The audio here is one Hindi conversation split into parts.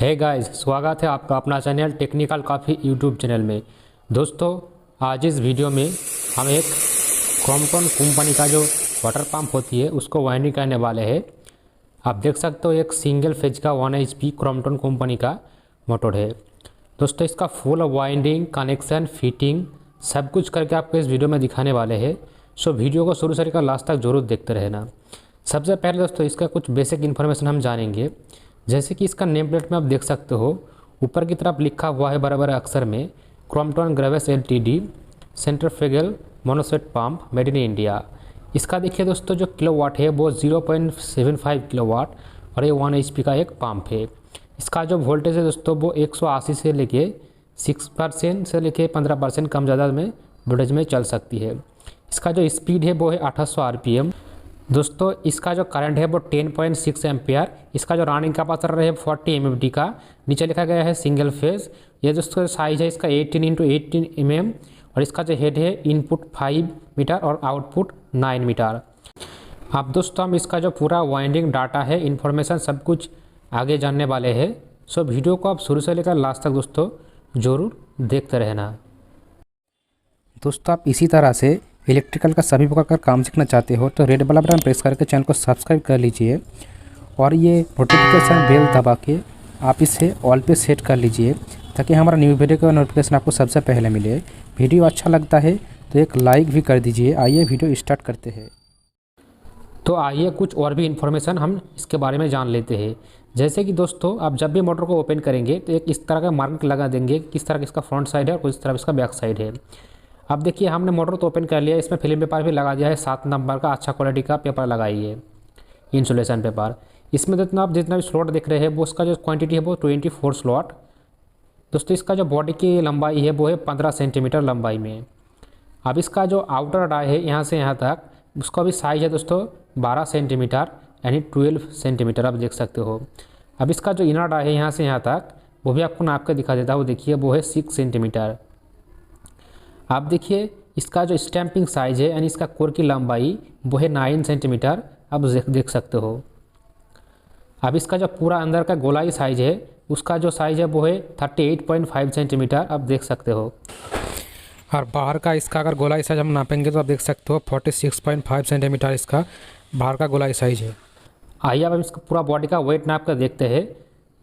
हे गाइस, स्वागत है आपका अपना channel technical coffee YouTube channel में। दोस्तों, आज इस वीडियो में हम एक क्रॉम्पटन कंपनी का जो वाटर पंप होती है उसको वाइंडिंग करने वाले हैं। आप देख सकते हो एक सिंगल फेज का 1 HP क्रॉम्पटन कंपनी का मोटर है। दोस्तों, इसका फुल वाइंडिंग, कनेक्शन, फिटिंग सब कुछ करके आपको इस वीडियो में दिखाने वाले हैं। सो वीडियो को शुरू से लेकर लास्ट तक जरूर देखते रहना। सबसे पहले दोस्तों इसका कुछ बेसिक इन्फॉर्मेशन हम जानेंगे। जैसे कि इसका नेम प्लेट में आप देख सकते हो, ऊपर की तरफ लिखा हुआ है बड़े बड़े अक्षर में Crompton Greaves LTD centrifugal monoset pump made in India. इसका देखिए दोस्तों, जो किलोवाट है वो 0.75 किलोवाट और ये 1 HP का एक पंप है। इसका जो वोल्टेज है दोस्तों वो 180 से लेके 6% से लेके 15% कम ज़्यादा में वोल्टेज में चल सकती है। इसका जो स्पीड है वो है 800 RPM। दोस्तों, इसका जो करंट है वो 10.6 एम्पियर। इसका जो रनिंग कैपेसिटर है 40 MFD का। नीचे लिखा गया है सिंगल फेज। ये दोस्तों साइज है इसका 18x18 mm और इसका जो हेड है इनपुट 5 मीटर और आउटपुट 9 मीटर। अब दोस्तों हम इसका जो पूरा वाइंडिंग डाटा है, इन्फॉर्मेशन सब कुछ आगे जानने वाले हैं। सो वीडियो को आप शुरू से लेकर लास्ट तक दोस्तों ज़रूर देखते रहना। दोस्तों, आप इसी तरह से इलेक्ट्रिकल का सभी प्रकार का काम सीखना चाहते हो तो रेड वाला बटन प्रेस करके चैनल को सब्सक्राइब कर लीजिए और ये नोटिफिकेशन बेल दबा के आप इसे ऑल पे सेट कर लीजिए ताकि हमारा न्यू वीडियो का नोटिफिकेशन आपको सबसे पहले मिले। वीडियो अच्छा लगता है तो एक लाइक भी कर दीजिए। आइए वीडियो स्टार्ट करते हैं। तो आइए कुछ और भी इन्फॉर्मेशन हम इसके बारे में जान लेते हैं। जैसे कि दोस्तों, आप जब भी मोटर को ओपन करेंगे तो एक इस तरह का मार्क लगा देंगे, किस तरह का इसका फ्रंट साइड है और किस तरह इसका बैक साइड है। अब देखिए, हमने मोटर तो ओपन कर लिया, इसमें फिल्म पेपर भी लगा दिया है 7 नंबर का अच्छा क्वालिटी का पेपर लगाइए, इंसुलेशन पेपर। इसमें जितना भी स्लॉट दिख रहे हैं वो उसका जो क्वांटिटी है वो 24 स्लॉट। दोस्तों, इसका जो बॉडी की लंबाई है वो है 15 सेंटीमीटर लंबाई में। अब इसका जो आउटर डाई है यहाँ से यहाँ तक, उसका भी साइज है दोस्तों 12 सेंटीमीटर यानी 12 सेंटीमीटर आप देख सकते हो। अब इसका जो इनर डाई है यहाँ से यहाँ तक, वो भी आपको नाप के दिखा देता हूँ। देखिए, वो है 6 सेंटीमीटर। आप देखिए, इसका जो स्टैंपिंग साइज है यानी इसका कोर की लंबाई वो है 9 सेंटीमीटर आप देख सकते हो। अब इसका जो पूरा अंदर का गोलाई साइज है उसका जो साइज है वो है 38.5 सेंटीमीटर आप देख सकते हो। और बाहर का इसका अगर गोलाई साइज हम नापेंगे तो आप देख सकते हो 46.5 सेंटीमीटर इसका बाहर का गोलाई साइज है। आइए अब हम इसका पूरा बॉडी का वेट नाप कर देखते हैं।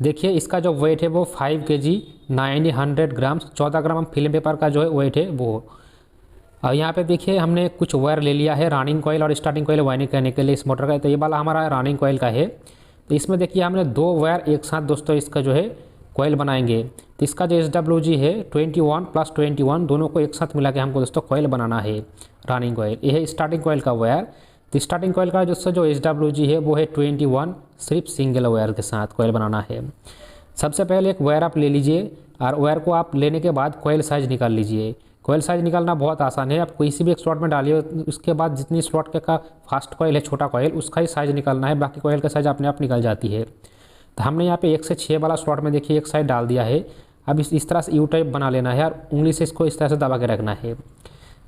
देखिए, इसका जो वेट है वो 5 kg 900 ग्राम, 14 ग्राम फिल्म पेपर का जो है वेट है वो। और यहाँ पे देखिए, हमने कुछ वायर ले लिया है रनिंग कॉइल और स्टार्टिंग कॉइल वाइंडिंग करने के लिए इस मोटर का। तो ये वाला हमारा रनिंग कॉइल का है। तो इसमें देखिए, हमने 2 वायर एक साथ दोस्तों इसका जो है कॉइल बनाएंगे। तो इसका जो SWG है 21 + 21 दोनों को एक साथ मिला के हमको दोस्तों कॉइल बनाना है रनिंग कॉइल। ये है स्टार्टिंग कॉइल का वायर। तो स्टार्टिंग कॉइल का दोस्तों जो SWG है वो है 21, सिर्फ सिंगल वायर के साथ कॉइल बनाना है। सबसे पहले एक वायर आप ले लीजिए और वायर को आप लेने के बाद कॉइल साइज निकाल लीजिए। कॉइल साइज निकालना बहुत आसान है। आप किसी भी एक स्लॉट में डालिए, उसके बाद जितनी स्लॉट का फास्ट कॉइल है, छोटा कॉइल, उसका ही साइज निकालना है। बाकी कॉइल का साइज अपने आप निकल जाती है। तो हमने यहाँ पे 1 से 6 वाला स्लॉट में देखिए एक साइड डाल दिया है। अब इस तरह से यू टाइप बना लेना है और उंगली से इसको इस तरह से दबा के रखना है।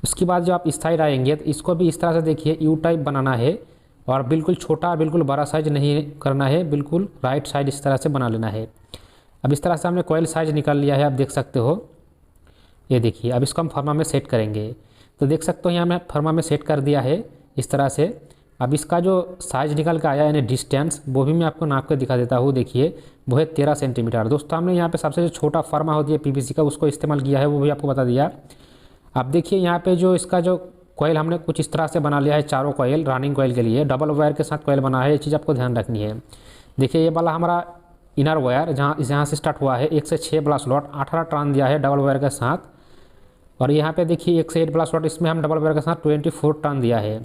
उसके बाद जो आप इस साइड आएंगे तो इसको भी इस तरह से देखिए यू टाइप बनाना है और बिल्कुल छोटा बिल्कुल बड़ा साइज नहीं करना है, बिल्कुल राइट साइड इस तरह से बना लेना है। अब इस तरह से हमने कॉइल साइज निकाल लिया है, आप देख सकते हो। ये देखिए, अब इसको हम फर्मा में सेट करेंगे। तो देख सकते हो यहाँ मैं फर्मा में सेट कर दिया है इस तरह से। अब इसका जो साइज निकल के आया यानी डिस्टेंस, वो भी मैं आपको नाप कर दिखा देता हूँ। देखिए, वो है 13 सेंटीमीटर। दोस्तों, हमने यहाँ पे सबसे जो छोटा फर्मा होती है PVC का उसको इस्तेमाल किया है, वो भी आपको बता दिया। अब देखिए, यहाँ पे जो इसका जो कॉइल हमने कुछ इस तरह से बना लिया है, चारों कॉइल रनिंग कॉइल के लिए डबल वायर के साथ कॉइल बना है। ये चीज़ आपको ध्यान रखनी है। देखिए, ये वाला हमारा इनर वायर जहाँ से स्टार्ट हुआ है 1 से 6 वाला स्लॉट 18 टर्न दिया है डबल वायर के साथ। और यहाँ पे देखिए 1 से 8 वाला स्लॉट, इसमें हम डबल वायर के साथ 24 टर्न दिया है।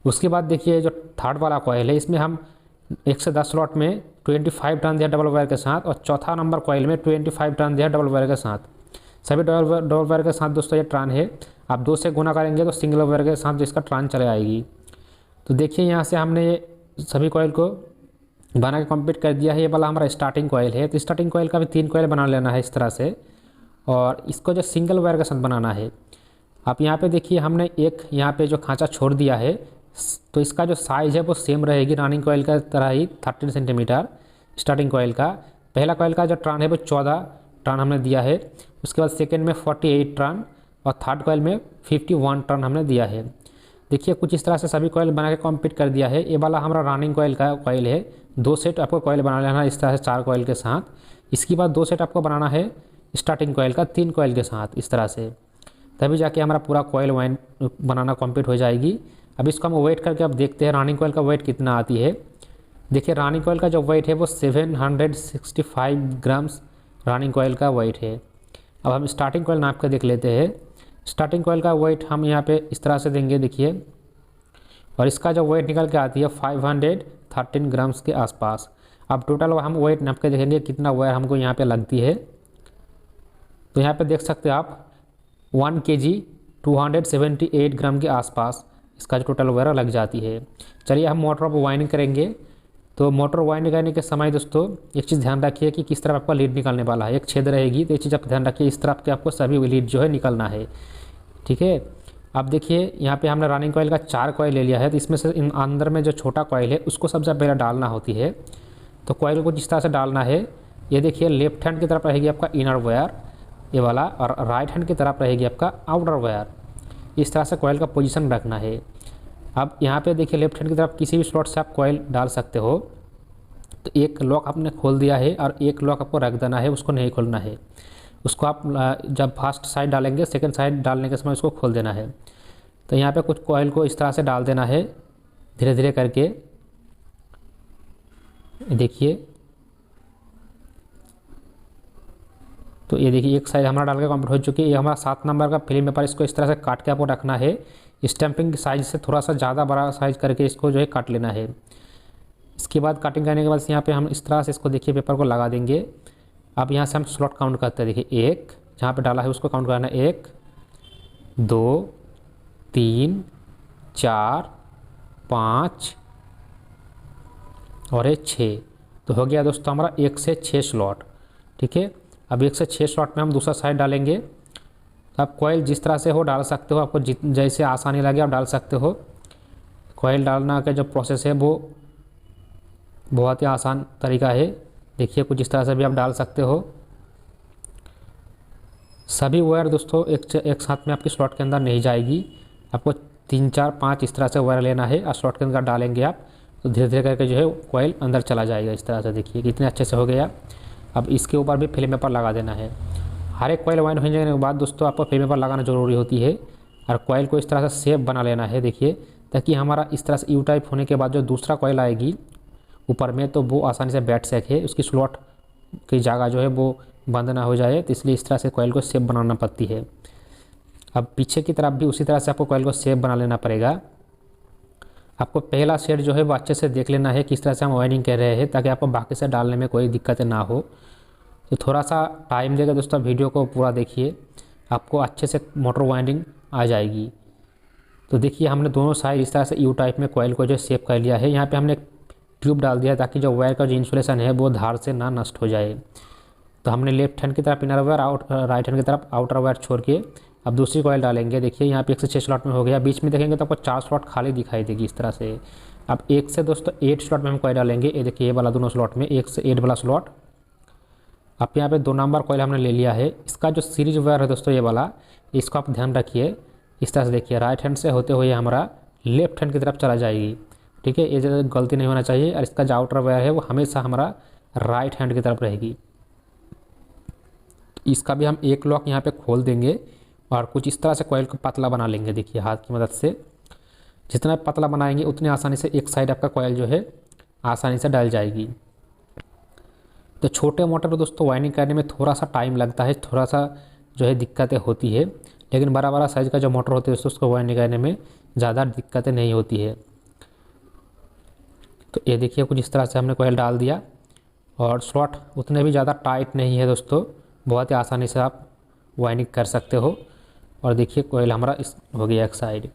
उसके बाद देखिए, जो थर्ड वाला कॉइल है इसमें हम 1 से 10 स्लॉट में 25 टर्न दिया डबल वायर के साथ और चौथा नंबर कॉइल में 25 टर्न दिया डबल वायर के साथ। सभी डबल वायर के साथ दोस्तों ये ट्रान है। आप 2 से गुना करेंगे तो सिंगल वायर के साथ जो इसका ट्रान चले आएगी। तो देखिए, यहाँ से हमने ये सभी कॉइल को बना के कंप्लीट कर दिया है। ये वाला हमारा स्टार्टिंग कॉइल है। तो स्टार्टिंग कॉइल का भी 3 कॉइल बना लेना है इस तरह से और इसको जो सिंगल वायर के साथ बनाना है। आप यहाँ पे देखिए, हमने एक यहाँ पे जो खांचा छोड़ दिया है, तो इसका जो साइज़ है वो सेम रहेगी रनिंग कॉइल का तरह ही 13 सेंटीमीटर स्टार्टिंग कॉइल का। पहला कॉइल का जो टर्न है वो 14 टर्न हमने दिया है। उसके बाद सेकेंड में 48 टर्न और थर्ड कॉइल में 51 टर्न हमने दिया है। देखिए कुछ इस तरह से सभी कॉइल बना के कंप्लीट कर दिया है। ये वाला हमारा रनिंग कॉइल का कॉइल है। 2 सेट आपको कॉइल बना लेना है इस तरह से 4 कॉइल के साथ। इसके बाद 2 सेट आपको बनाना है स्टार्टिंग कॉइल का 3 कॉइल के साथ इस तरह से, तभी जाके हमारा पूरा कॉइल वाइन बनाना कंप्लीट हो जाएगी। अब इसको हम वेट करके अब देखते हैं रनिंग कॉइल का वेट कितना आती है। देखिए रनिंग कॉइल का जो वेट है वो 765 ग्राम्स रनिंग कॉइल का वेट है। अब हम स्टार्टिंग कॉइल नाप कर देख लेते हैं। स्टार्टिंग कॉइल का वेट हम यहाँ पे इस तरह से देंगे देखिए, और इसका जो वेट निकल के आती है 513 ग्राम्स के आसपास। अब टोटल हम वेट नाप के देखेंगे कितना वेट हमको यहाँ पे लगती है। तो यहाँ पे देख सकते हैं आप 1 kg 278 ग्राम के आसपास इसका जो टोटल वेट लग जाती है। चलिए हम मोटर पर वाइंडिंग करेंगे। तो मोटर वाइंडिंग करने के समय दोस्तों एक चीज़ ध्यान रखिए कि किस तरफ आपका लीड निकलने वाला है। एक छेद रहेगी तो एक चीज़ आप ध्यान रखिए, इस तरफ के आपको सभी लीड जो है निकलना है, ठीक है। अब देखिए यहाँ पे हमने रनिंग कॉइल का 4 कॉइल ले लिया है। तो इसमें से इन अंदर में जो छोटा कॉइल है उसको सबसे पहले डालना होती है। तो कॉइल को जिस तरह से डालना है, ये देखिए लेफ्ट हैंड की तरफ रहेगी आपका इनर वायर ये वाला, और राइट हैंड की तरफ रहेगी आपका आउटर वायर। इस तरह से कॉइल का पोजीशन रखना है। अब यहाँ पे देखिए लेफ्ट हैंड की तरफ किसी भी स्लॉट से आप कॉइल डाल सकते हो। तो एक लॉक आपने खोल दिया है और एक लॉक आपको रख देना है, उसको नहीं खोलना है। उसको आप जब फर्स्ट साइड डालेंगे सेकंड साइड डालने के समय उसको खोल देना है। तो यहाँ पे कुछ कॉइल को इस तरह से डाल देना है धीरे धीरे करके, देखिए। तो ये देखिए एक साइड हमारा डाल के कंप्लीट हो चुकी है। ये हमारा 7 नंबर का फिल्म पेपर, इसको इस तरह से काट के आपको रखना है। स्टैंपिंग साइज से थोड़ा सा ज़्यादा बड़ा साइज करके इसको जो है काट लेना है। इसके बाद कटिंग करने के बाद यहाँ पे हम इस तरह से इसको देखिए पेपर को लगा देंगे। अब यहाँ से हम स्लॉट काउंट करते हैं। देखिए 1 जहाँ पे डाला है उसको काउंट करना है, 1 2 3 4 5 और 6। तो हो गया दोस्तों हमारा 1 से 6 स्लॉट, ठीक है। अब 1 से 6 स्लॉट में हम दूसरा साइड डालेंगे। तो आप कॉइल जिस तरह से हो डाल सकते हो, आपको जैसे आसानी लगे आप डाल सकते हो। कॉइल डालना का जो प्रोसेस है वो बहुत ही आसान तरीका है। देखिए कुछ इस तरह से भी आप डाल सकते हो। सभी वायर दोस्तों एक साथ में आपकी स्लॉट के अंदर नहीं जाएगी। आपको 3 4 5 इस तरह से वायर लेना है और स्लॉट के अंदर डालेंगे आप, तो धीरे धीरे करके जो है कॉइल अंदर चला जाएगा। इस तरह से देखिए कितने अच्छे से हो गया। अब इसके ऊपर भी फिल्म पेपर लगा देना है। हर एक कॉइल वाइंड हो जाने के बाद दोस्तों आपको फिल्म पेपर लगाना ज़रूरी होती है, और कॉइल को इस तरह से शेप बना लेना है देखिए, ताकि हमारा इस तरह से यू टाइप होने के बाद जो दूसरा कॉइल आएगी ऊपर में तो वो आसानी से बैठ सके, उसकी स्लॉट की जगह जो है वो बंद ना हो जाए। तो इसलिए इस तरह से कॉइल को शेप बनाना पड़ती है। अब पीछे की तरफ भी उसी तरह से आपको कॉइल को शेप बना लेना पड़ेगा। आपको पहला सेट जो है वो अच्छे से देख लेना है किस तरह से हम वाइंडिंग कर रहे हैं, ताकि आपको बाकी से डालने में कोई दिक्कतें ना हो। तो थोड़ा सा टाइम देकर दोस्तों वीडियो को पूरा देखिए, आपको अच्छे से मोटर वाइंडिंग आ जाएगी। तो देखिए हमने दोनों साइड इस तरह से यू टाइप में कॉइल को जो शेप कर लिया है। यहाँ पे हमने एक ट्यूब डाल दिया ताकि जो वायर का जो इंसुलेशन है वो धार से ना नष्ट हो जाए। तो हमने लेफ्ट हैंड की तरफ इनर वायर, राइट हैंड की तरफ आउटर वायर छोड़ के अब दूसरी कॉइल डालेंगे। देखिए यहाँ पे 1 से 6 स्लॉट में हो गया। बीच में देखेंगे तो आपको 4 स्लॉट खाली दिखाई देगी इस तरह से। अब 1 से दोस्तों 8 स्लॉट में हम कॉइल डालेंगे। ये देखिए ये वाला दोनों स्लॉट में 1 से 8 वाला स्लॉट। अब यहाँ पे 2 नंबर कॉइल हमने ले लिया है। इसका जो सीरीज वायर है दोस्तों ये वाला, इसको आप ध्यान रखिए। इस तरह से देखिए राइट हैंड से होते हुए हमारा लेफ्ट हैंड की तरफ चला जाएगी, ठीक है। ये गलती नहीं होना चाहिए। और इसका जो आउटर वायर है वो हमेशा हमारा राइट हैंड की तरफ रहेगी। इसका भी हम एक लॉक यहाँ पे खोल देंगे और कुछ इस तरह से कॉइल को पतला बना लेंगे। देखिए हाथ की मदद से जितना पतला बनाएंगे उतनी आसानी से एक साइड आपका कॉइल जो है आसानी से डल जाएगी। तो छोटे मोटर को दोस्तों वाइंडिंग करने में थोड़ा सा टाइम लगता है, थोड़ा सा जो है दिक्कतें होती है, लेकिन बड़ा बड़ा साइज़ का जो मोटर होती है दोस्तों उसको वाइंडिंग करने में ज़्यादा दिक्कतें नहीं होती है। तो ये देखिए कुछ इस तरह से हमने कॉइल डाल दिया, और स्लॉट उतने भी ज़्यादा टाइट नहीं है दोस्तों, बहुत ही आसानी से आप वाइंडिंग कर सकते हो। और देखिए कॉइल हमारा इस हो गया एक साइड।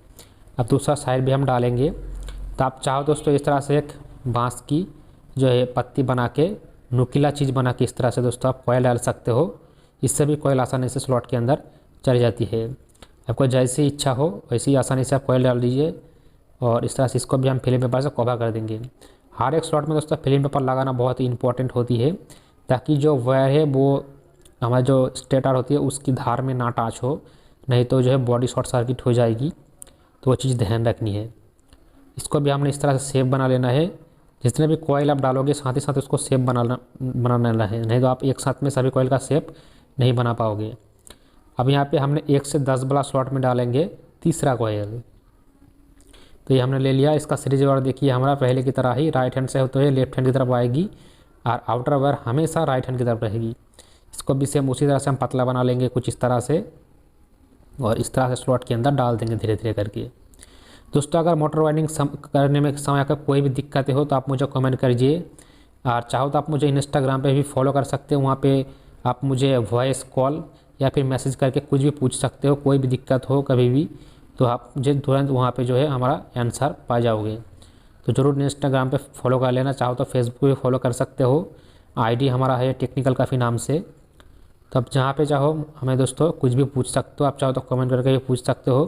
अब दूसरा साइड भी हम डालेंगे। तो आप चाहो दोस्तों इस तरह से एक बांस की जो है पत्ती बना के, नुकीला चीज़ बना के इस तरह से दोस्तों आप कॉइल डाल सकते हो। इससे भी कॉइल आसानी से स्लॉट के अंदर चली जाती है। आपको जैसी इच्छा हो वैसी आसानी से आप कॉइल डाल दीजिए, और इस तरह से इसको भी हम फिल्म पेपर से कवर कर देंगे। हर एक स्लॉट में दोस्तों फिल्म पेपर लगाना बहुत ही इंपॉर्टेंट होती है, ताकि जो वायर है वो हमारा जो स्टेटर होती है उसकी धार में ना टच हो, नहीं तो जो है बॉडी शॉर्ट सर्किट हो जाएगी। तो वो चीज़ ध्यान रखनी है। इसको भी हमने इस तरह से शेप बना लेना है। जितने भी कॉइल आप डालोगे साथ ही साथ उसको शेप बनाना है, नहीं तो आप एक साथ में सभी कॉइल का शेप नहीं बना पाओगे। अब यहाँ पे हमने 1 से 10 वाला स्लॉट में डालेंगे तीसरा कॉइल। तो ये हमने ले लिया। इसका सीरीज वायर देखिए हमारा पहले की तरह ही राइट हैंड से होते हुए लेफ्ट हैंड की तरफ आएगी और आउटर वायर हमेशा राइट हैंड की तरफ रहेगी। इसको भी सेम उसी तरह से हम पतला बना लेंगे कुछ इस तरह से, और इस तरह से स्लॉट के अंदर डाल देंगे धीरे धीरे करके। दोस्तों अगर मोटर वायरिंग करने में समय अगर कोई भी दिक्कतें हो तो आप मुझे कमेंट करिए, और चाहो तो आप मुझे इंस्टाग्राम पे भी फॉलो कर सकते हो। वहाँ पे आप मुझे वॉइस कॉल या फिर मैसेज करके कुछ भी पूछ सकते हो। कोई भी दिक्कत हो कभी भी तो आप मुझे तुरंत वहाँ पे जो है हमारा आंसर पा जाओगे। तो ज़रूर इंस्टाग्राम पे फॉलो कर लेना, चाहो तो फेसबुक पे फॉलो कर सकते हो। आईडी हमारा है टेक्निकल काफ़ी नाम से। तो आप जहाँ पे चाहो हमें दोस्तों कुछ भी पूछ सकते हो। आप चाहो तो कमेंट करके भी पूछ सकते हो।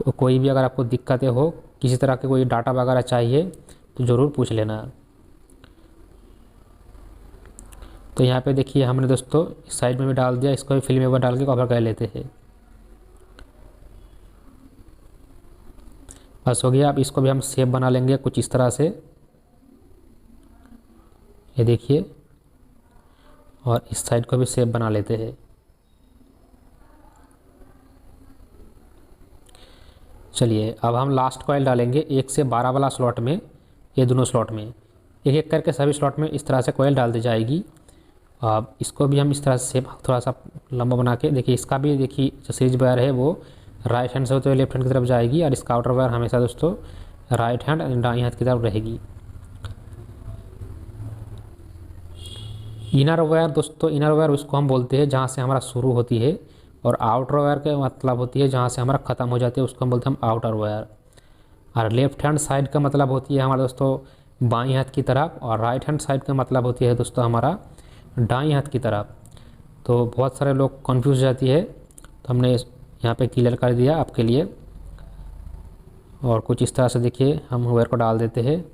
कोई भी अगर आपको दिक्कतें हो, किसी तरह के कोई डाटा वगैरह चाहिए तो ज़रूर पूछ लेना। तो यहाँ पे देखिए हमने दोस्तों इस साइड में भी डाल दिया, इसको भी फिल्म में डाल के कवर कर लेते हैं। बस हो गया। अब इसको भी हम शेप बना लेंगे कुछ इस तरह से, ये देखिए, और इस साइड को भी शेप बना लेते हैं। चलिए अब हम लास्ट कॉइल डालेंगे 1 से 12 वाला स्लॉट में। ये दोनों स्लॉट में एक एक करके सभी स्लॉट में इस तरह से कॉइल डाल दी जाएगी। अब इसको भी हम इस तरह से थोड़ा सा लंबा बना के देखिए, इसका भी देखिए जो सीरीज वायर है वो राइट हैंड से होते हुए लेफ्ट हैंड की तरफ जाएगी, और इसका आउटर वायर हमेशा दोस्तों राइट हैंड दाएं हाथ की तरफ रहेगी। इनर वायर दोस्तों, इनर वायर उसको हम बोलते हैं जहाँ से हमारा शुरू होती है, और आउटर वायर का मतलब होती है जहाँ से हमारा ख़त्म हो जाती है, उसको हम बोलते हैं हम आउटर वायर। और लेफ्ट हैंड साइड का मतलब होती है हमारा दोस्तों बाएं हाथ की तरफ, और राइट हैंड साइड का मतलब होती है दोस्तों हमारा दाएं हाथ की तरफ। तो बहुत सारे लोग कंफ्यूज जाती है, तो हमने यहाँ पे क्लियर कर दिया आपके लिए। और कुछ इस तरह से देखिए हम वायर को डाल देते हैं।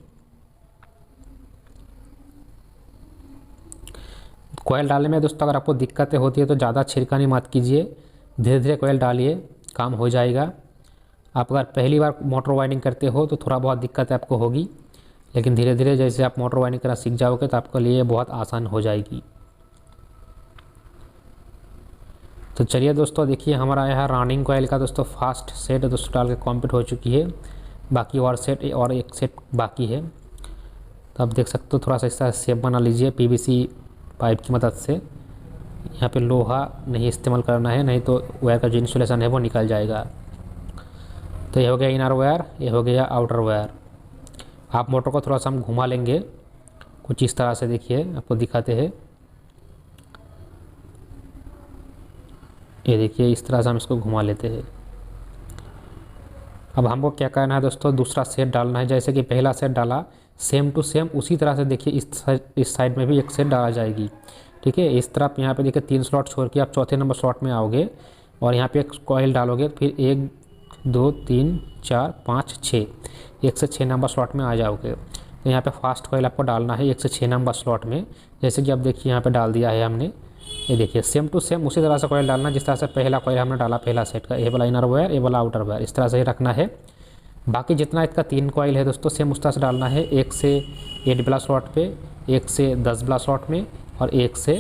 कोयल डालने में दोस्तों अगर आपको दिक्कतें होती है तो ज़्यादा छिड़कानी मत कीजिए, धीरे धीरे कोयल डालिए, काम हो जाएगा। आप अगर पहली बार मोटर वाइंडिंग करते हो तो थोड़ा बहुत दिक्कत आपको होगी, लेकिन धीरे धीरे जैसे आप मोटर वाइंडिंग करना सीख जाओगे तो आपके लिए बहुत आसान हो जाएगी। तो चलिए दोस्तों देखिए हमारा यह रनिंग कोयल का दोस्तों फास्ट सेट दोस्तों डाल के कम्प्लीट हो चुकी है। बाकी और एक सेट बाकी है। तो आप देख सकते हो थोड़ा सा इस तरह शेप बना लीजिए पीवीसी पाइप की मदद से। यहाँ पे लोहा नहीं इस्तेमाल करना है, नहीं तो वायर का जो इंसुलेशन है वो निकल जाएगा। तो ये हो गया इनर वायर, ये हो गया आउटर वायर। आप मोटर को थोड़ा सा हम घुमा लेंगे कुछ इस तरह से, देखिए आपको दिखाते हैं। ये देखिए इस तरह से हम इसको घुमा लेते हैं। अब हमको क्या करना है दोस्तों, दूसरा सेट डालना है। जैसे कि पहला सेट डाला सेम टू सेम उसी तरह से देखिए इस साइड में भी एक सेट डाला जाएगी। ठीक है, इस तरफ यहाँ पे देखिए 3 स्लॉट छोड़ के आप चौथे नंबर स्लॉट में आओगे और यहाँ पे एक कॉइल डालोगे, फिर 1 2 3 4 5 6, 1 से 6 नंबर स्लॉट में आ जाओगे। तो यहाँ पे फास्ट कॉइल आपको डालना है 1 से 6 नंबर स्लॉट में। जैसे कि आप देखिए यहाँ पे डाल दिया है हमने, ये देखिए सेम टू सेम उसी तरह से कॉइल डालना जिस तरह से पहला कॉइल हमने डाला पहला सेट का। ये वाला इनर वायर, ये वाला आउटर वायर, इस तरह से ही रखना है। बाकी जितना इसका 3 कॉइल है दोस्तों सेम उस तरह से डालना है, 1 से 8 वाला स्लॉट पे, 1 से 10 वाला स्लॉट में और 1 से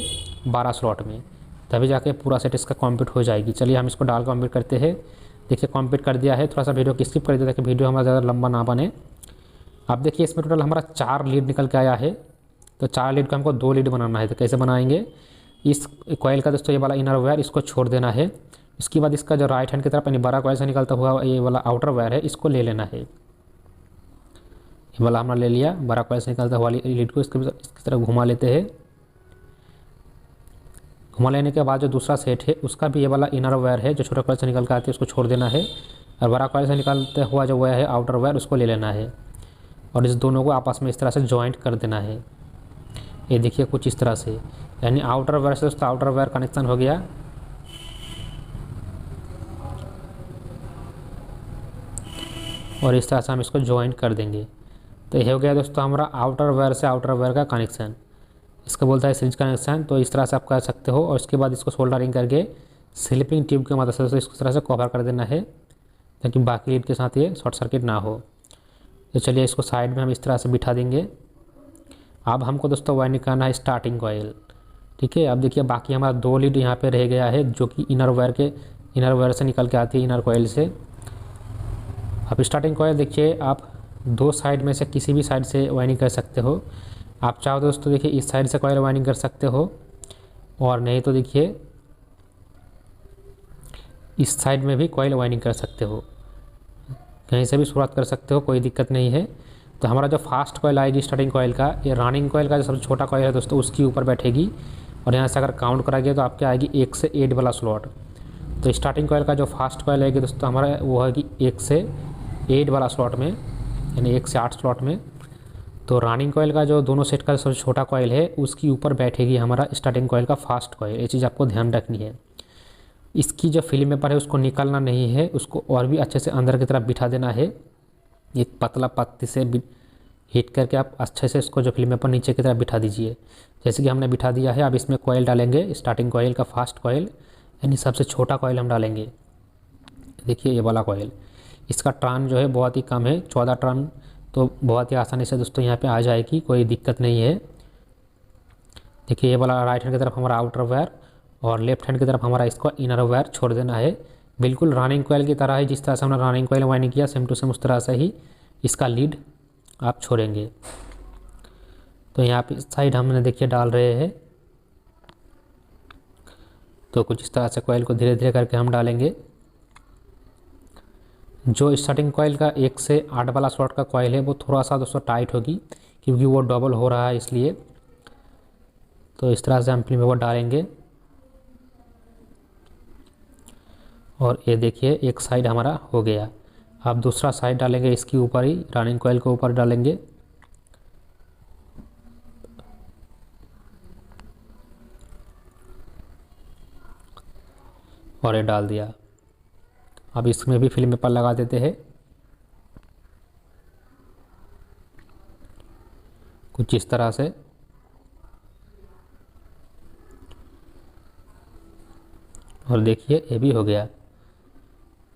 12 स्लॉट में, तभी जाके पूरा सेट इसका कंप्लीट हो जाएगी। चलिए हम इसको डाल कंप्लीट करते हैं। देखिए कंप्लीट कर दिया है। थोड़ा सा वीडियो की स्किप कर दिया ताकि वीडियो हमारा ज़्यादा लंबा ना बने। अब देखिए इसमें टोटल हमारा 4 लीड निकल के आया है। तो 4 लीड का हमको 2 लीड बनाना है। तो कैसे बनाएंगे, इस कॉइल का दोस्तों ये वाला इनर वायर इसको छोड़ देना है। इसके बाद इसका जो राइट हैंड की तरफ यानी बड़ा कॉइल से निकलता हुआ ये वाला आउटर वायर है इसको ले लेना है। ये वाला हमने ले लिया, बड़ा कॉइल से निकलता हुआ लीड को इसकी तरफ घुमा लेते हैं। घुमा लेने के बाद जो दूसरा सेट है उसका भी ये वाला इनर वायर है जो छोटा कॉइल से निकल कर आती है उसको छोड़ देना है, और बड़ा कॉइल से निकलते हुआ जो वायर है आउटर वायर उसको ले लेना है और इस दोनों को आपस में इस तरह से जॉइंट कर देना है। ये देखिए कुछ इस तरह से, यानी आउटर वायर से दोस्तों आउटर वायर कनेक्शन हो गया। और इस तरह से हम इसको ज्वाइंट कर देंगे। तो ये हो गया दोस्तों हमारा आउटर वायर से आउटर वायर का कनेक्शन। इसका बोलता है सीरीज कनेक्शन, तो इस तरह से आप कर सकते हो। और उसके बाद इसको सोल्डरिंग करके स्लिपिंग ट्यूब की मदद से इसको इस तरह से कवर कर देना है ताकि बाकी लीड के साथ ये शॉर्ट सर्किट ना हो। तो चलिए इसको साइड में हम इस तरह से बिठा देंगे। अब हमको दोस्तों वायरिंग करना है स्टार्टिंग कॉइल। ठीक है, अब देखिए बाकी हमारा 2 लीड यहाँ पे रह गया है जो कि इनर वायर से निकल के आती है, इनर कॉइल से। अब स्टार्टिंग कॉइल देखिए आप 2 साइड में से किसी भी साइड से वायरिंग कर सकते हो। आप चाहो दोस्तों देखिए इस साइड से कॉइल वायरिंग कर सकते हो, और नहीं तो देखिए इस साइड में भी कॉइल वायरिंग कर सकते हो। कहीं से भी शुरुआत कर सकते हो, कोई दिक्कत नहीं है। तो हमारा जो फास्ट कॉइल आएगी स्टार्टिंग कॉइल का, ये रनिंग कॉइल का जो सबसे छोटा कॉइल है दोस्तों उसके ऊपर बैठेगी। और यहाँ से अगर काउंट करा गया तो आपके आएगी 1 से 8 वाला स्लॉट। तो स्टार्टिंग कॉइल का जो फास्ट कॉइल आएगी दोस्तों हमारा वो है कि 1 से 8 वाला स्लॉट में, यानी 1 से 8 स्लॉट में। तो रनिंग कॉइल का जो दोनों सेट का सबसे छोटा कॉइल है उसके ऊपर बैठेगी हमारा स्टार्टिंग कॉइल का फास्ट कॉइल। ये चीज़ आपको ध्यान रखनी है। इसकी जो फिल्म पेपर है उसको निकालना नहीं है, उसको और भी अच्छे से अंदर की तरफ बिठा देना है। एक पतला पत्ती से हीट करके आप अच्छे से इसको जो फिल्म पेपर नीचे की तरफ बिठा दीजिए। जैसे कि हमने बिठा दिया है। अब इसमें कॉइल डालेंगे, स्टार्टिंग कॉइल का फास्ट कॉइल, यानी सबसे छोटा कॉइल हम डालेंगे। देखिए ये वाला कॉइल, इसका टर्न जो है बहुत ही कम है, 14 टर्न। तो बहुत ही आसानी से दोस्तों यहाँ पे आ जाएगी, कोई दिक्कत नहीं है। देखिए ये वाला राइट हैंड की तरफ हमारा आउटर वायर और लेफ्ट हैंड की तरफ हमारा इसको इनर वायर छोड़ देना है। बिल्कुल रनिंग कॉइल की तरह ही, जिस तरह से हमने रनिंग कॉइल वाइंडिंग किया सेम टू सेम उस तरह से ही इसका लीड आप छोड़ेंगे। तो यहाँ पे इस साइड हमने देखिए डाल रहे हैं। तो कुछ इस तरह से कॉइल को धीरे धीरे करके हम डालेंगे। जो स्टार्टिंग कॉइल का 1 से 8 वाला स्लॉट का कॉइल है वो थोड़ा सा दोस्तों टाइट होगी, क्योंकि वो डबल हो रहा है इसलिए। तो इस तरह से हम फिल्म पेपर डालेंगे। और ये देखिए एक साइड हमारा हो गया। अब दूसरा साइड डालेंगे इसके ऊपर ही, रनिंग कॉइल के ऊपर डालेंगे। और ये डाल दिया। अब इसमें भी फिल्म पेपर लगा देते हैं। कुछ इस तरह से। और देखिए ये भी हो गया।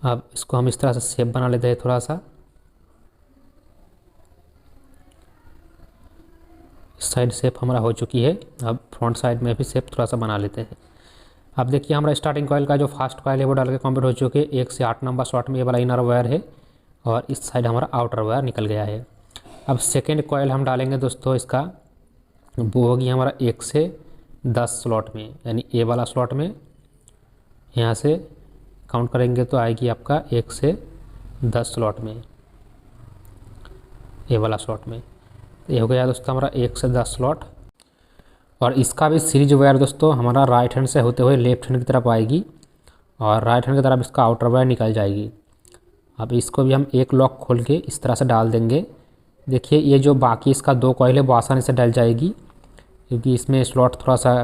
अब इसको हम इस तरह से शेप बना लेते हैं थोड़ा सा। इस साइड शेप हमारा हो चुकी है। अब फ्रंट साइड में भी शेप थोड़ा सा बना लेते हैं। अब देखिए हमारा स्टार्टिंग कॉइल का जो फास्ट कॉइल है वो डाल के कंप्लीट हो चुके हैं। 1 से 8 नंबर स्लॉट में ये वाला इनर वायर है और इस साइड हमारा आउटर वायर निकल गया है। अब सेकेंड कॉइल हम डालेंगे दोस्तों, इसका वो होगी हमारा 1 से 10 स्लॉट में, यानी ए वाला स्लॉट में। यहाँ से काउंट करेंगे तो आएगी आपका 1 से 10 स्लॉट में, ए वाला स्लॉट में। ये हो गया दोस्तों हमारा 1 से 10 स्लॉट। और इसका भी सीरीज वायर दोस्तों हमारा राइट हैंड से होते हुए लेफ्ट हैंड की तरफ आएगी और राइट हैंड की तरफ इसका आउटर वायर निकल जाएगी। अब इसको भी हम एक लॉक खोल के इस तरह से डाल देंगे। देखिए ये जो बाकी इसका 2 कॉइल है वो आसानी से डल जाएगी, क्योंकि इसमें स्लॉट थोड़ा सा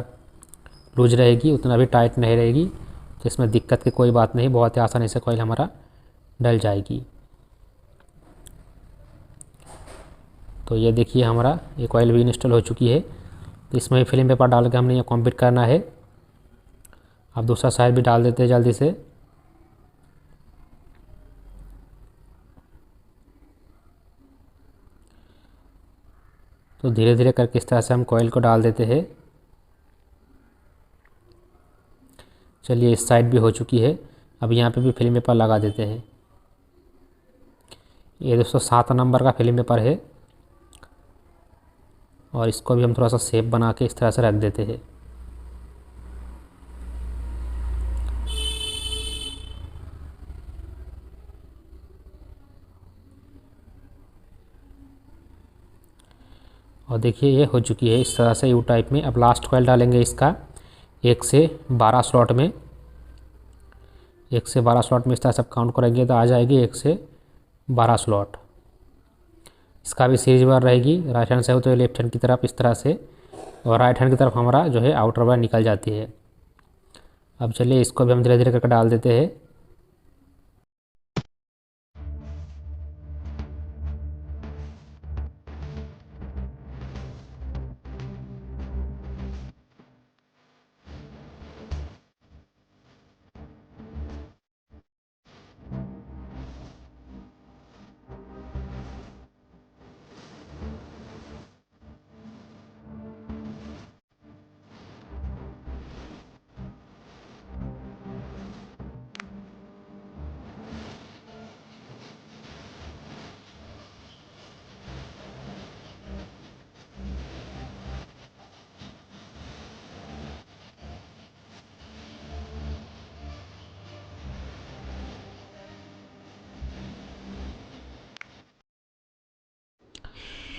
लूज रहेगी, उतना भी टाइट नहीं रहेगी। तो इसमें दिक्कत की कोई बात नहीं, बहुत ही आसानी से कॉइल हमारा डल जाएगी। तो ये देखिए हमारा ये कॉइल भी इंस्टॉल हो चुकी है। तो इसमें भी फिल्म पेपर डाल के हमने ये कंप्लीट करना है। अब दूसरा साइड भी डाल देते हैं जल्दी से। तो धीरे धीरे करके इस तरह से हम कॉइल को डाल देते हैं। चलिए इस साइड भी हो चुकी है। अब यहाँ पे भी फिल्म पेपर लगा देते हैं। ये दोस्तों 7 नंबर का फिल्म पेपर है और इसको भी हम थोड़ा सा शेप बना के इस तरह से रख देते हैं। और देखिए ये हो चुकी है इस तरह से यू टाइप में। अब लास्ट कॉइल डालेंगे इसका 1 से 12 स्लॉट में। 1 से 12 स्लॉट में इस तरह से काउंट करेंगे तो आ जाएगी 1 से 12 स्लॉट। इसका भी सीरीज वायर रहेगी, राइट हैंड से हो तो लेफ्ट हैंड की तरफ इस तरह से, और राइट हैंड की तरफ हमारा जो है आउटर वायर निकल जाती है। अब चलिए इसको भी हम धीरे धीरे करके डाल देते हैं।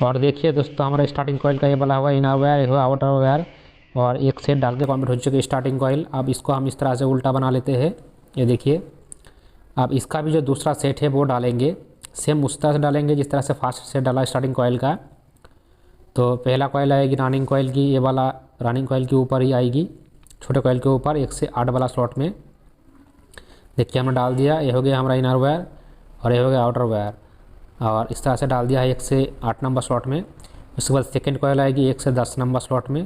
और देखिए दोस्तों हमारा स्टार्टिंग कॉइल का ये बना हुआ है इनर वायर, ये हुआ आउटर वायर, और एक सेट डाल के कंप्लीट हो चुकी है स्टार्टिंग कॉइल। अब इसको हम इस तरह से उल्टा बना लेते हैं, ये देखिए। अब इसका भी जो दूसरा सेट है वो डालेंगे, सेम उस तरह से डालेंगे जिस तरह से फर्स्ट सेट डाला स्टार्टिंग कॉइल का। तो पहला कॉइल आएगी रनिंग कॉइल की, ये वाला रनिंग कॉइल के ऊपर ही आएगी, छोटे कॉइल के ऊपर 1 से 8 वाला स्लॉट में। देखिए हमने डाल दिया, ये हो गया हमारा इनर वायर और ये हो गया आउटर वायर, और इस तरह से डाल दिया है 1 से 8 नंबर स्लॉट में। उसके बाद सेकेंड कॉइल आएगी 1 से 10 नंबर स्लॉट में,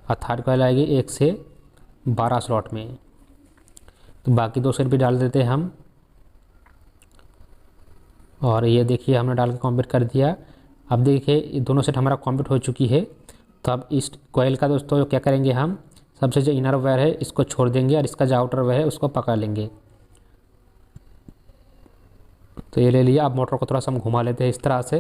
और थर्ड कॉइल आएगी 1 से 12 स्लॉट में। तो बाकी 2 सेट भी डाल देते हैं हम, और ये देखिए हमने डाल के कंप्लीट कर दिया। अब देखिए दोनों सेट हमारा कंप्लीट हो चुकी है। तो अब इस कॉइल का दोस्तों क्या करेंगे, हम सबसे जो इनर वायर है इसको छोड़ देंगे और इसका जो आउटर वायर है उसको पकड़ लेंगे। तो ये ले लिया। अब मोटर को थोड़ा सा हम घुमा लेते हैं इस तरह से।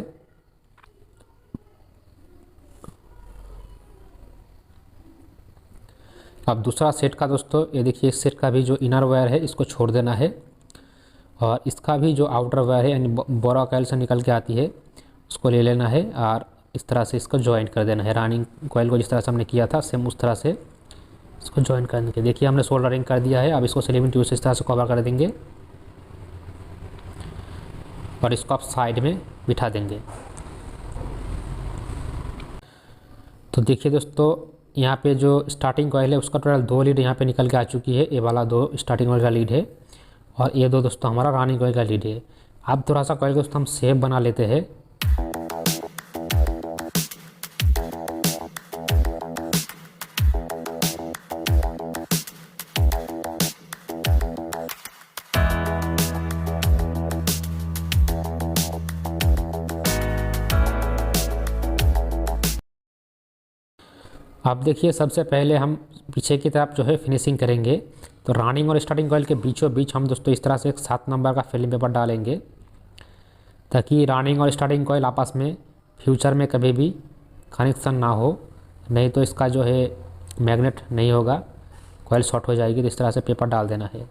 अब दूसरा सेट का दोस्तों ये देखिए, इस सेट का भी जो इनर वायर है इसको छोड़ देना है, और इसका भी जो आउटर वायर है यानी बोरा कॉइल से निकल के आती है उसको ले लेना है, और इस तरह से इसको ज्वाइंट कर देना है। रनिंग कॉइल को जिस तरह से हमने किया था सेम उस तरह से इसको ज्वाइंट करने के। देखिए हमने सोल्डरिंग कर दिया है। अब इसको सेलेविन ट्यूब से इस तरह से कवर कर देंगे, और इसको आप साइड में बिठा देंगे। तो देखिए दोस्तों यहाँ पे जो स्टार्टिंग कॉइल है उसका टोटल 2 लीड यहाँ पे निकल के आ चुकी है। ये वाला 2 स्टार्टिंग कॉइल का लीड है, और ये 2 दोस्तों हमारा रनिंग कॉइल का लीड है। अब थोड़ा सा कॉइल दोस्तों हम शेप बना लेते हैं। अब देखिए सबसे पहले हम पीछे की तरफ जो है फिनिशिंग करेंगे। तो रनिंग और स्टार्टिंग कॉइल के बीचों बीच हम दोस्तों इस तरह से एक 7 नंबर का फिल्म पेपर डालेंगे, ताकि रनिंग और स्टार्टिंग कॉइल आपस में फ्यूचर में कभी भी कनेक्शन ना हो, नहीं तो इसका जो है मैग्नेट नहीं होगा, कॉइल शॉर्ट हो जाएगी। तो इस तरह से पेपर डाल देना है।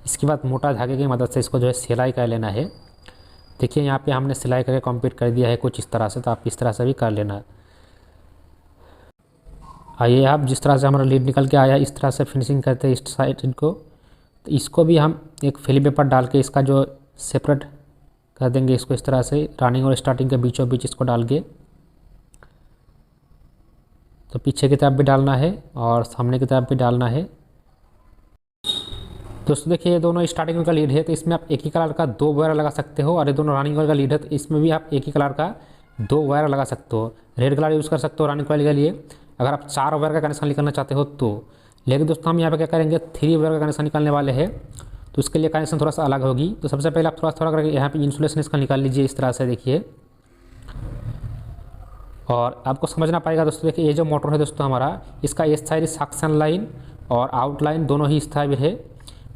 इसके बाद मोटा धागे की मदद से इसको जो है सिलाई कर लेना है। देखिए यहाँ पे हमने सिलाई करके कंप्लीट कर दिया है कुछ इस तरह से, तो आप इस तरह से भी कर लेना। आइए आप जिस तरह से हमारा लीड निकल के आया इस तरह से फिनिशिंग करते हैं इस साइड को। तो इसको भी हम एक फिल्म पेपर डाल के इसका जो सेपरेट कर देंगे, इसको इस तरह से रनिंग और स्टार्टिंग के बीचों बीच इसको डाल के। तो पीछे की तरफ भी डालना है और सामने की तरफ भी डालना है। दोस्तों देखिए ये दोनों स्टार्टिंग का लीड है, तो इसमें आप एक ही कलर का 2 वायर लगा सकते हो, और ये दोनों रनिंग कॉइल का लीड है तो इसमें भी आप एक ही कलर का 2 वायर लगा सकते हो। रेड कलर यूज़ कर सकते हो रनिंग कॉइल के लिए, अगर आप 4 वायर का कनेक्शन निकालना चाहते हो तो। लेकिन दोस्तों हम यहाँ पे क्या करेंगे, 3 वायर का कनेक्शन निकालने वाले हैं, तो उसके लिए कनेक्शन थोड़ा सा अलग होगी। तो सबसे पहले आप थोड़ा थोड़ा करके यहाँ पे इंसुलेशन इसका निकाल लीजिए इस तरह से, देखिए। और आपको समझना पड़ेगा दोस्तों, देखिए ये जो मोटर है दोस्तों हमारा, इसका इस साइड सक्शन लाइन और आउट लाइन दोनों ही स्थायी है,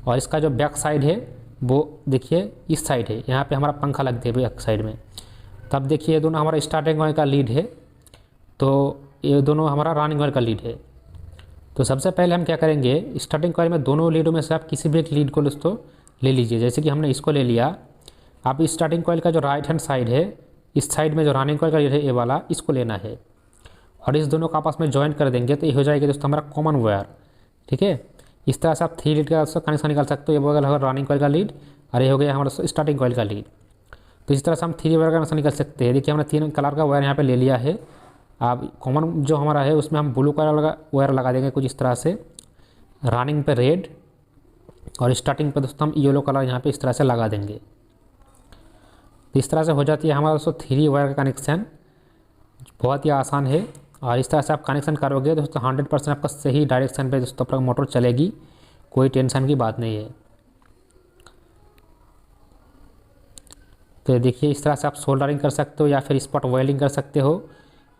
और इसका जो बैक साइड है वो देखिए इस साइड है, यहाँ पे हमारा पंखा लगते हैं बैक साइड में। तब देखिए ये दोनों हमारा स्टार्टिंग कॉइल का लीड है, तो ये दोनों हमारा रनिंग कॉइल का लीड है। तो सबसे पहले हम क्या करेंगे, स्टार्टिंग कॉइल में दोनों लीडों में से आप किसी भी एक लीड को दोस्तों ले लीजिए। जैसे कि हमने इसको ले लिया। आप स्टार्टिंग कॉइल का जो राइट हैंड साइड है, इस साइड में जो रनिंग कॉइल का लीड है ये वाला, इसको लेना है, और इस दोनों को आपस में ज्वाइंट कर देंगे। तो ये हो जाएगा दोस्तों हमारा कॉमन वायर, ठीक है। इस तरह से आप 3 लीड का कनेक्शन निकाल सकते हो। ये हो गया रनिंग कॉइल का लीड, और ये हो गया हमारा स्टार्टिंग कॉइल का लीड। तो इस तरह से हम 3 वायर का कनेक्शन निकाल सकते हैं। देखिए हमने 3 कलर का वायर यहाँ पे ले लिया है। अब कॉमन जो हमारा है उसमें हम ब्लू कलर का वायर लगा देंगे कुछ इस तरह से, रनिंग पे रेड, और स्टार्टिंग पे दोस्तों हम येलो कलर यहाँ पे इस तरह से लगा देंगे। तो इस तरह से हो जाती है हमारा दोस्तों 3 वायर का कनेक्शन। बहुत ही आसान है, और इस तरह से आप कनेक्शन करोगे दोस्तों 100% आपका सही डायरेक्शन पे दोस्तों अपना मोटर चलेगी, कोई टेंशन की बात नहीं है। तो देखिए इस तरह से आप सोल्डरिंग कर सकते हो या फिर स्पॉट वेल्डिंग कर सकते हो।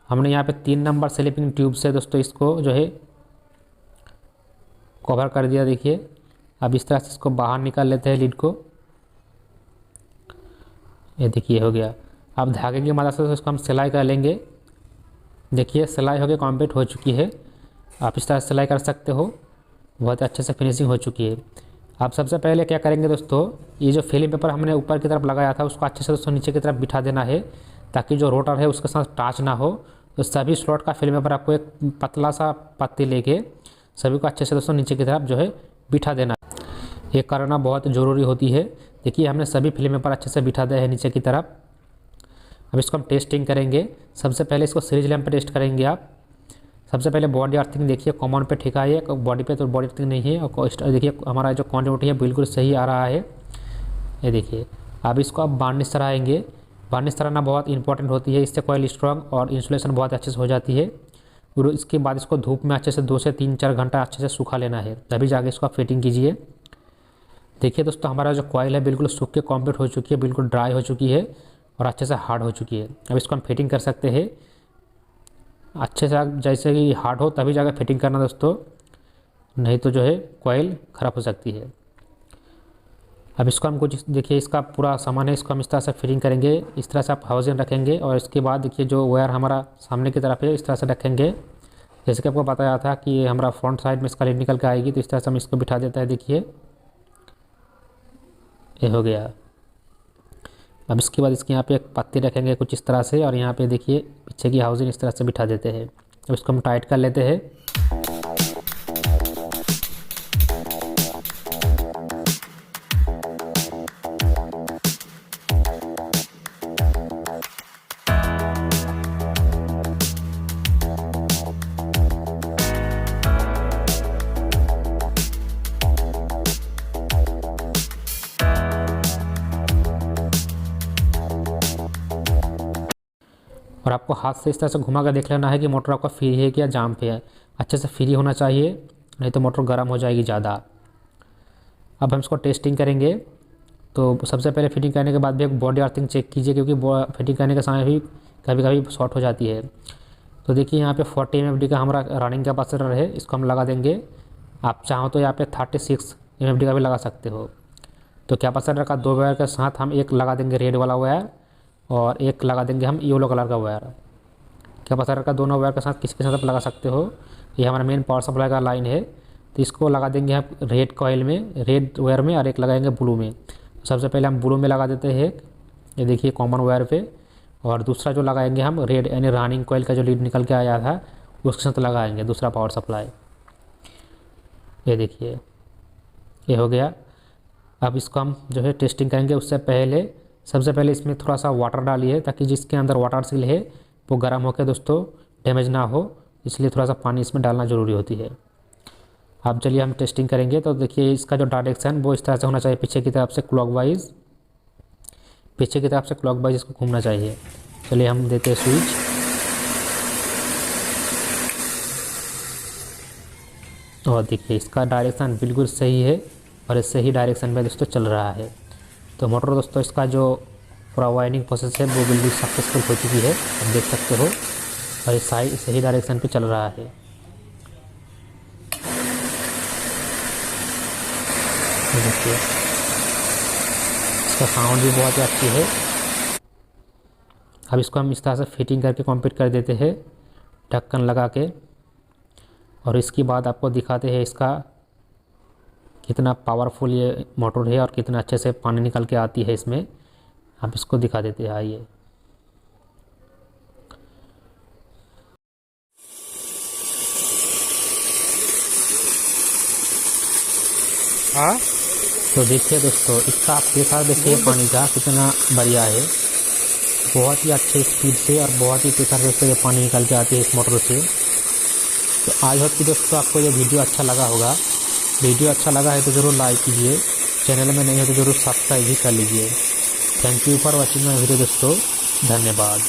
हमने यहाँ पे 3 नंबर स्लिपिंग ट्यूब से दोस्तों इसको जो है कवर कर दिया। देखिए अब इस तरह से इसको बाहर निकाल लेते हैं लीड को। ये देखिए हो गया। अब धागे की मदद से इसको हम सिलाई कर लेंगे। देखिए सिलाई होकर कंप्लीट हो चुकी है। आप इस तरह से सिलाई कर सकते हो, बहुत अच्छे से फिनिशिंग हो चुकी है। आप सबसे पहले क्या करेंगे दोस्तों, ये जो फिल्म पेपर हमने ऊपर की तरफ लगाया था उसको अच्छे से दोस्तों नीचे की तरफ बिठा देना है, ताकि जो रोटर है उसके साथ टच ना हो। तो सभी स्लॉट का फिल्म पेपर आपको एक पतला सा पत्ती लेके सभी को अच्छे से दोस्तों नीचे की तरफ जो है बिठा देना। ये करना बहुत ज़रूरी होती है। देखिए हमने सभी फिल्म पेपर अच्छे से बिठा दिया है नीचे की तरफ। अब इसको हम टेस्टिंग करेंगे। सबसे पहले इसको सीरीज लैंप पे टेस्ट करेंगे आप। सबसे पहले बॉडी अर्थिंग देखिए कॉमन पे ठीक है, बॉडी पे तो बॉडी अर्थिंग नहीं है। और देखिए हमारा जो क्वांटिटी है बिल्कुल सही आ रहा है, ये देखिए। अब इसको आप वार्निश कराएंगे। वार्निश कराना बहुत इंपॉर्टेंट होती है, इससे कॉइल स्ट्रॉन्ग और इंसुलेशन बहुत अच्छे से हो जाती है। और इसके बाद इसको धूप में अच्छे से 2 से 3-4 घंटा अच्छे से सूखा लेना है, तभी जाके इसको आप फिटिंग कीजिए। देखिए दोस्तों हमारा जो कॉइल है बिल्कुल सूख के कॉम्प्लीट हो चुकी है, बिल्कुल ड्राई हो चुकी है और अच्छे से हार्ड हो चुकी है। अब इसको हम फिटिंग कर सकते हैं अच्छे से। जैसे कि हार्ड हो तभी जाकर फिटिंग करना दोस्तों, नहीं तो जो है कॉइल ख़राब हो सकती है। अब इसको हम कुछ देखिए इसका पूरा सामान है, इसको हम इस तरह से फिटिंग करेंगे। इस तरह से आप हाउसिंग रखेंगे और इसके बाद देखिए जो वायर हमारा सामने की तरफ है इस तरह से रखेंगे। जैसे कि आपको बताया था कि हमारा फ्रंट साइड में इसका लीड निकल के आएगी, तो इस तरह से हम इसको बिठा देता है। देखिए ये हो गया। अब इसके बाद इसके यहाँ पे एक पत्ती रखेंगे कुछ इस तरह से, और यहाँ पे देखिए पीछे की हाउसिंग इस तरह से बिठा देते हैं। अब इसको हम टाइट कर लेते हैं। और आपको हाथ से इस तरह से घुमा कर देख लेना है कि मोटर आपका फ्री है कि या जाम पे है। अच्छे से फ्री होना चाहिए, नहीं तो मोटर गर्म हो जाएगी ज़्यादा। अब हम इसको टेस्टिंग करेंगे। तो सबसे पहले फिटिंग करने के बाद भी एक बॉडी अर्थिंग चेक कीजिए, क्योंकि फिटिंग करने के समय भी कभी कभी शॉर्ट हो जाती है। तो देखिए यहाँ पे 40 MFD का हमारा रनिंग कैपेसिटर है, इसको हम लगा देंगे। आप चाहो तो यहाँ पे 36 MFD का भी लगा सकते हो। तो कैपेसिटर का 2 वायर के साथ हम एक लगा देंगे रेड वाला वायर और एक लगा देंगे हम येलो कलर का वायर। कैपेसिटर का दोनों वायर के साथ किसके साथ आप लगा सकते हो। ये हमारा मेन पावर सप्लाई का लाइन है, तो इसको लगा देंगे हम रेड कॉइल में, रेड वायर में, और एक लगाएंगे ब्लू में। तो सबसे पहले हम ब्लू में लगा देते हैं, ये देखिए कॉमन वायर पे। और दूसरा जो लगाएंगे हम रेड यानी रनिंग कॉइल का जो लीड निकल के आया था उसके साथ लगाएंगे दूसरा पावर सप्लाई। ये देखिए ये हो गया। अब इसको हम जो है टेस्टिंग करेंगे। उससे पहले सबसे पहले इसमें थोड़ा सा वाटर डालिए, ताकि जिसके अंदर वाटर सील है वो गर्म होकर दोस्तों डैमेज ना हो, इसलिए थोड़ा सा पानी इसमें डालना ज़रूरी होती है। अब चलिए हम टेस्टिंग करेंगे। तो देखिए इसका जो डायरेक्शन वो इस तरह से होना चाहिए, पीछे की तरफ से क्लॉकवाइज, पीछे की तरफ से क्लॉकवाइज इसको घूमना चाहिए। चलिए हम देते हैं स्विच। और देखिए इसका डायरेक्शन बिल्कुल सही है और इस सही डायरेक्शन में दोस्तों चल रहा है। तो मोटर दोस्तों इसका जो पूरा वायरिंग प्रोसेस है वो बिल्कुल सक्सेसफुल हो चुकी है, आप देख सकते हो। और इस सही डायरेक्शन पे चल रहा है। देखिए इसका साउंड भी बहुत ही अच्छी है। अब इसको हम इस तरह से फिटिंग करके कंप्लीट कर देते हैं ढक्कन लगा के। और इसके बाद आपको दिखाते हैं इसका कितना पावरफुल ये मोटर है और कितना अच्छे से पानी निकल के आती है इसमें। आप इसको दिखा देते हैं, आइए। हाँ तो देखिए दोस्तों इसका आप देखा देखिए पानी का कितना बढ़िया है, बहुत ही अच्छे स्पीड से और बहुत ही प्रेशर से पानी निकल के आती है इस मोटर से। तो आई होप कि दोस्तों आपको ये वीडियो अच्छा लगा होगा। वीडियो अच्छा लगा है तो ज़रूर लाइक कीजिए, चैनल में नहीं हो तो ज़रूर सब्सक्राइब भी कर लीजिए। Thank you for watching my video दोस्तों, धन्यवाद।